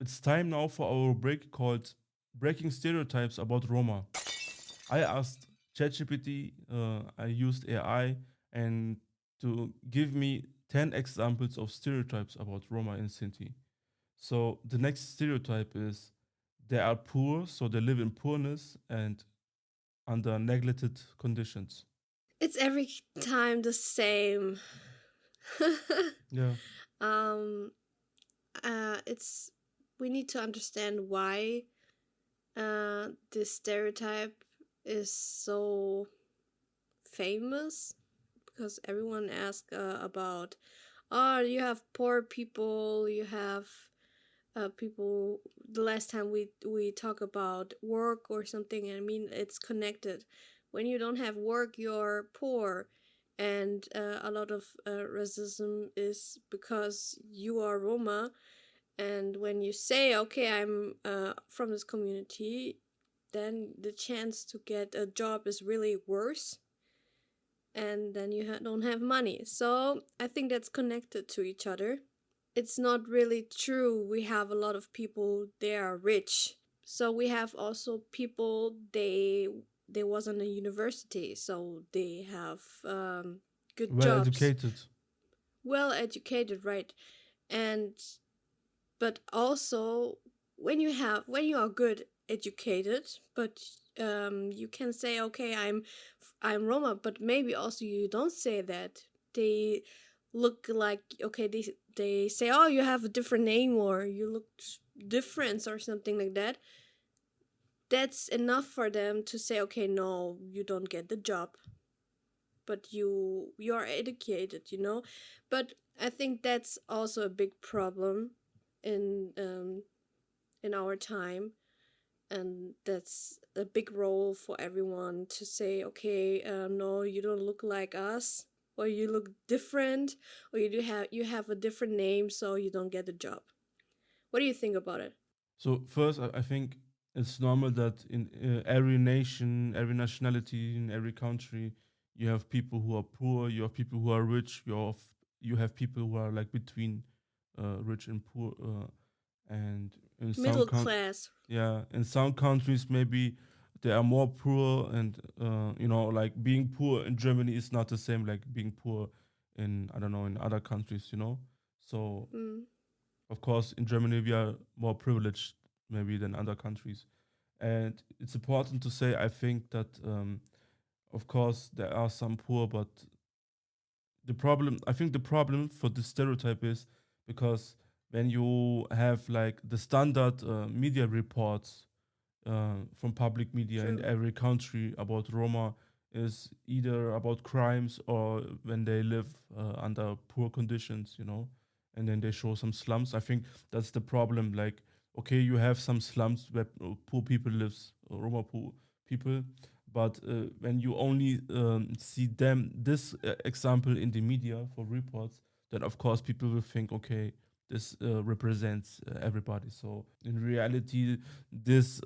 It's time now for our break called Breaking Stereotypes about Roma. I asked ChatGPT, I used AI, and to give me 10 examples of stereotypes about Roma and Sinti. So the next stereotype is they are poor, so they live in poorness and under neglected conditions. It's every time the same. Yeah. um, it's we need to understand why this stereotype is so famous because everyone asks about, oh, you have poor people, you have people. The last time we talk about work or something, I mean, it's connected. When you don't have work, you're poor, and a lot of racism is because you are Roma, and when you say, okay, I'm from this community, then the chance to get a job is really worse, and then you don't have money. So I think that's connected to each other. It's not really true. We have a lot of people, they are rich. So we have also people, they was in a university, so they have good Well jobs, educated. well educated, right? And but also when you are good educated, but you can say, okay, I'm Roma, but maybe also you don't say that. They look like, okay, they say, oh, you have a different name or you look different or something like that. That's enough for them to say, okay, no, you don't get the job, but you are educated, you know. But I think that's also a big problem in our time, and that's a big role for everyone to say, okay, no, you don't look like us, or you look different, or you have a different name, so you don't get the job. What do you think about it? So first, I think it's normal that in every nation, every nationality, in every country, you have people who are poor, you have people who are rich, you have people who are like between rich and poor, and in Middle class. yeah, in some countries maybe they are more poor, and like being poor in Germany is not the same like being poor in, I don't know, in other countries, you know. So Mm. of course, in Germany, we are more privileged maybe than other countries. And it's important to say, I think that, of course, there are some poor, but I think the problem for this stereotype is because when you have like the standard media reports from public media in True. every country about Roma is either about crimes or when they live under poor conditions, you know, and then they show some slums. I think that's the problem. Like, okay, you have some slums where poor people lives, Roma poor people, but when you only see this example in the media for reports, then of course people will think, okay, this represents everybody. So in reality, this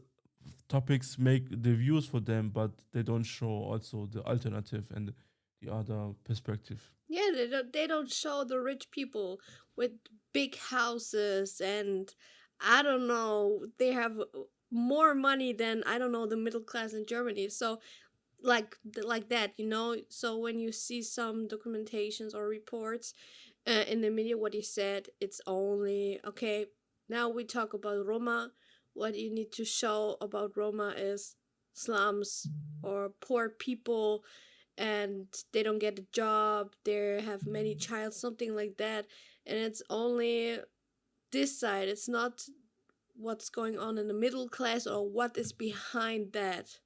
topics make the views for them, but they don't show also the alternative and the other perspective. Yeah, they don't show the rich people with big houses, and I don't know, they have more money than, I don't know, the middle class in Germany. So like that, you know. So when you see some documentations or reports in the media, what he said, it's only okay. Now we talk about Roma. What you need to show about Roma is slums or poor people, and they don't get a job, they have many child, something like that. And it's only this side, it's not what's going on in the middle class or what is behind that,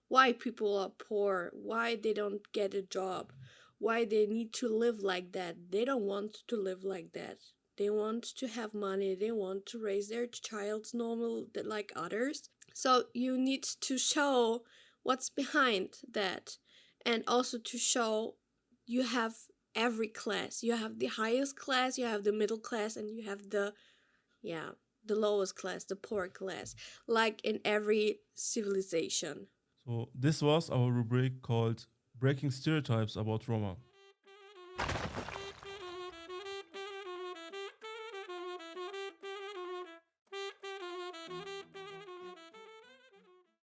why people are poor, why they don't get a job, why they need to live like that. They don't want to live like that. They want to have money, they want to raise their child normal like others. So you need to show what's behind that, and also to show you have every class. You have the highest class, you have the middle class, and you have the, yeah, the lowest class, the poor class, like in every civilization. So this was our rubric called Breaking Stereotypes about Roma.